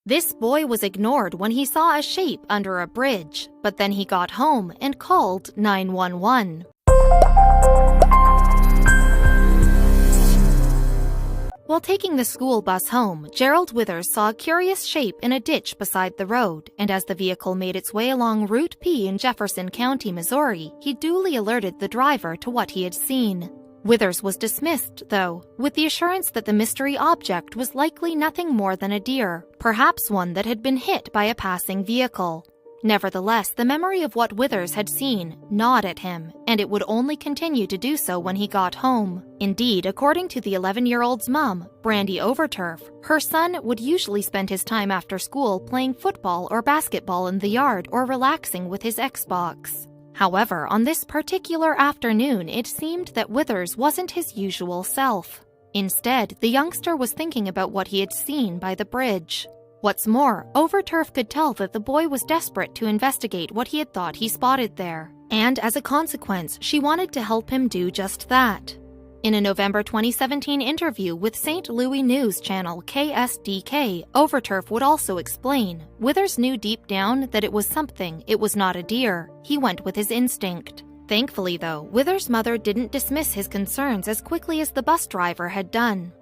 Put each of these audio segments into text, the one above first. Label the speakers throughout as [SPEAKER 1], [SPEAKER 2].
[SPEAKER 1] This boy was ignored when he saw a shape under a bridge, but then he got home and called 911. While taking the school bus home, Gerald Withers saw a curious shape in a ditch beside the road, and as the vehicle made its way along Route P in Jefferson County, Missouri, he duly alerted the driver to what he had seen. Withers was dismissed, though, with the assurance that the mystery object was likely nothing more than a deer, perhaps one that had been hit by a passing vehicle. Nevertheless, the memory of what Withers had seen gnawed at him, and it would only continue to do so when he got home. Indeed, according to the 11-year-old's mom, Brandy Overturf, her son would usually spend his time after school playing football or basketball in the yard or relaxing with his Xbox. However, on this particular afternoon, it seemed that Withers wasn't his usual self. Instead, the youngster was thinking about what he had seen by the bridge. What's more, Overturf could tell that the boy was desperate to investigate what he had thought he spotted there, and as a consequence, she wanted to help him do just that. In a November 2017 interview with St. Louis news channel KSDK, Overturf would also explain, Withers knew deep down that it was something, it was not a deer. He went with his instinct. Thankfully, though, Withers' mother didn't dismiss his concerns as quickly as the bus driver had done.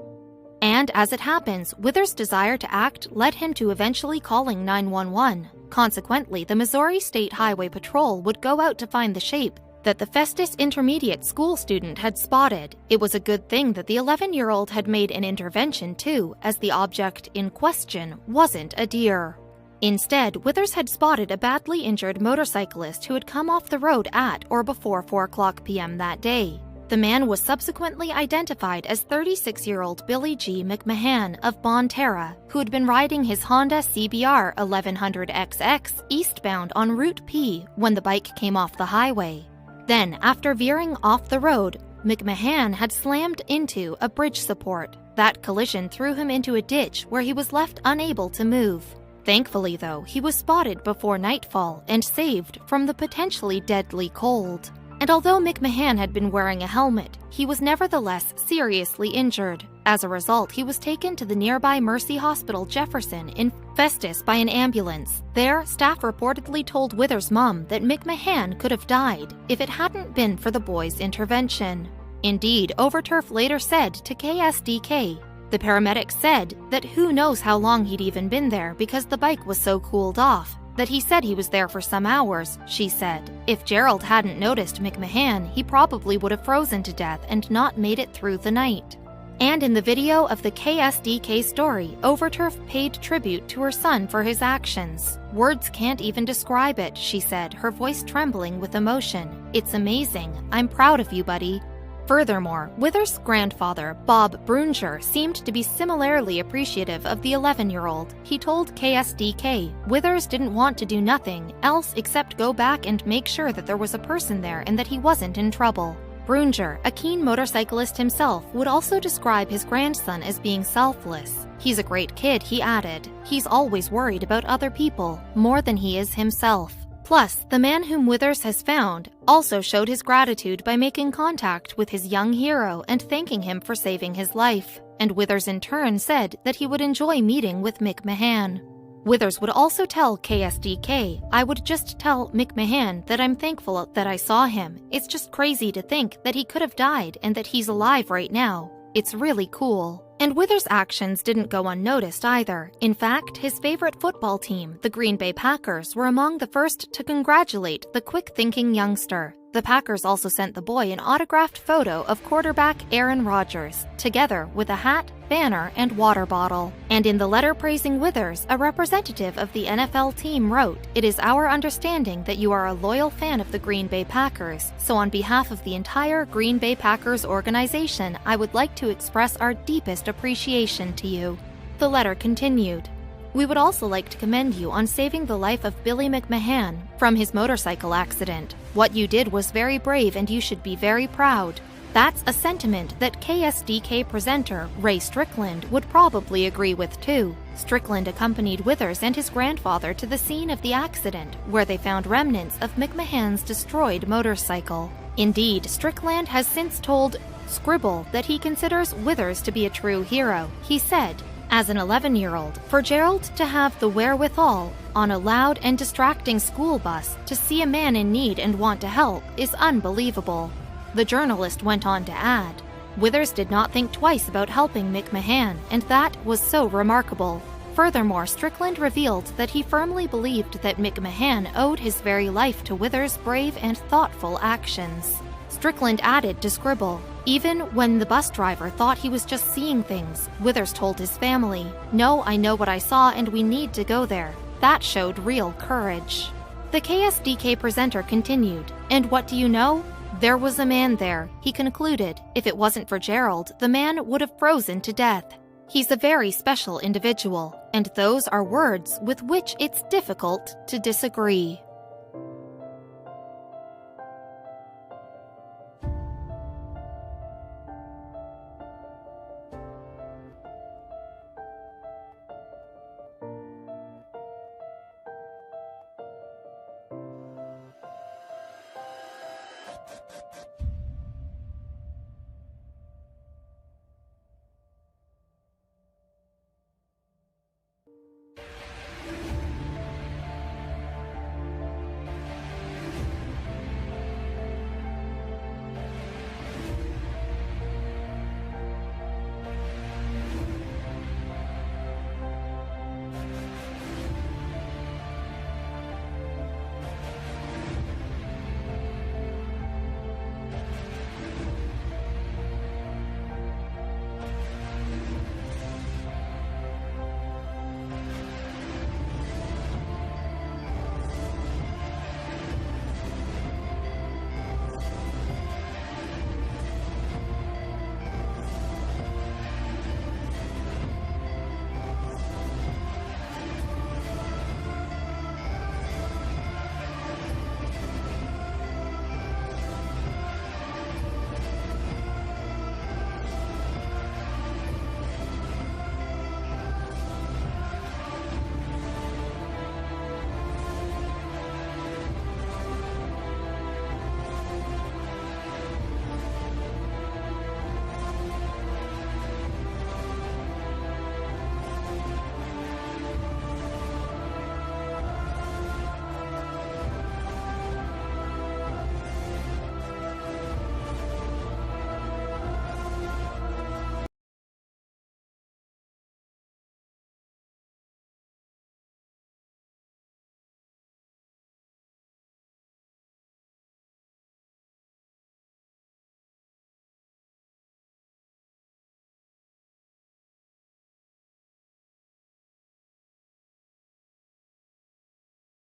[SPEAKER 1] And as it happens, Withers' desire to act led him to eventually calling 911. Consequently, the Missouri State Highway Patrol would go out to find the shape that the Festus Intermediate School student had spotted. It was a good thing that the 11-year-old had made an intervention too, as the object in question wasn't a deer. Instead, Withers had spotted a badly injured motorcyclist who had come off the road at or before 4:00 p.m. that day. The man was subsequently identified as 36-year-old Billy G. McMahon of Bonne Terre, who had been riding his Honda CBR 1100XX eastbound on Route P when the bike came off the highway. Then, after veering off the road, McMahon had slammed into a bridge support. That collision threw him into a ditch where he was left unable to move. Thankfully, though, he was spotted before nightfall and saved from the potentially deadly cold. And although McMahon had been wearing a helmet, he was nevertheless seriously injured. As a result, he was taken to the nearby Mercy Hospital Jefferson in Festus by an ambulance. There, staff reportedly told Withers' mom that McMahon could have died if it hadn't been for the boy's intervention. Indeed, Overturf later said to KSDK, the paramedic said that who knows how long he'd even been there because the bike was so cooled off. That he said he was there for some hours, she said. If Gerald hadn't noticed McMahon, he probably would have frozen to death and not made it through the night. And in the video of the KSDK story, Overturf paid tribute to her son for his actions. Words can't even describe it, she said, her voice trembling with emotion. It's amazing. I'm proud of you, buddy. Furthermore, Withers' grandfather, Bob Brunger, seemed to be similarly appreciative of the 11-year-old. He told KSDK, Withers didn't want to do nothing else except go back and make sure that there was a person there and that he wasn't in trouble. Brunger, a keen motorcyclist himself, would also describe his grandson as being selfless. He's a great kid, he added. He's always worried about other people, more than he is himself. Plus, the man whom Withers has found also showed his gratitude by making contact with his young hero and thanking him for saving his life. And Withers in turn said that he would enjoy meeting with McMahon. Withers would also tell KSDK, I would just tell McMahon that I'm thankful that I saw him. It's just crazy to think that he could have died and that he's alive right now. It's really cool. And Withers' actions didn't go unnoticed either. In fact, his favorite football team, the Green Bay Packers, were among the first to congratulate the quick-thinking youngster. The Packers also sent the boy an autographed photo of quarterback Aaron Rodgers, together with a hat, banner, and water bottle. And in the letter praising Withers, a representative of the NFL team wrote, It is our understanding that you are a loyal fan of the Green Bay Packers, so on behalf of the entire Green Bay Packers organization, I would like to express our deepest appreciation to you. The letter continued. We would also like to commend you on saving the life of Billy McMahon from his motorcycle accident. What you did was very brave and you should be very proud. That's a sentiment that KSDK presenter Ray Strickland would probably agree with too. Strickland accompanied Withers and his grandfather to the scene of the accident, where they found remnants of McMahon's destroyed motorcycle. Indeed, Strickland has since told Scribble that he considers Withers to be a true hero. He said, As an 11-year-old, for Gerald to have the wherewithal on a loud and distracting school bus to see a man in need and want to help is unbelievable. The journalist went on to add, Withers did not think twice about helping McMahon, and that was so remarkable. Furthermore, Strickland revealed that he firmly believed that McMahon owed his very life to Withers' brave and thoughtful actions. Strickland added to scribble, even when the bus driver thought he was just seeing things, Withers told his family, "No, I know what I saw and we need to go there." That showed real courage. The KSDK presenter continued, "And what do you know? There was a man there," he concluded. "If it wasn't for Gerald, the man would have frozen to death. He's a very special individual, and those are words with which it's difficult to disagree."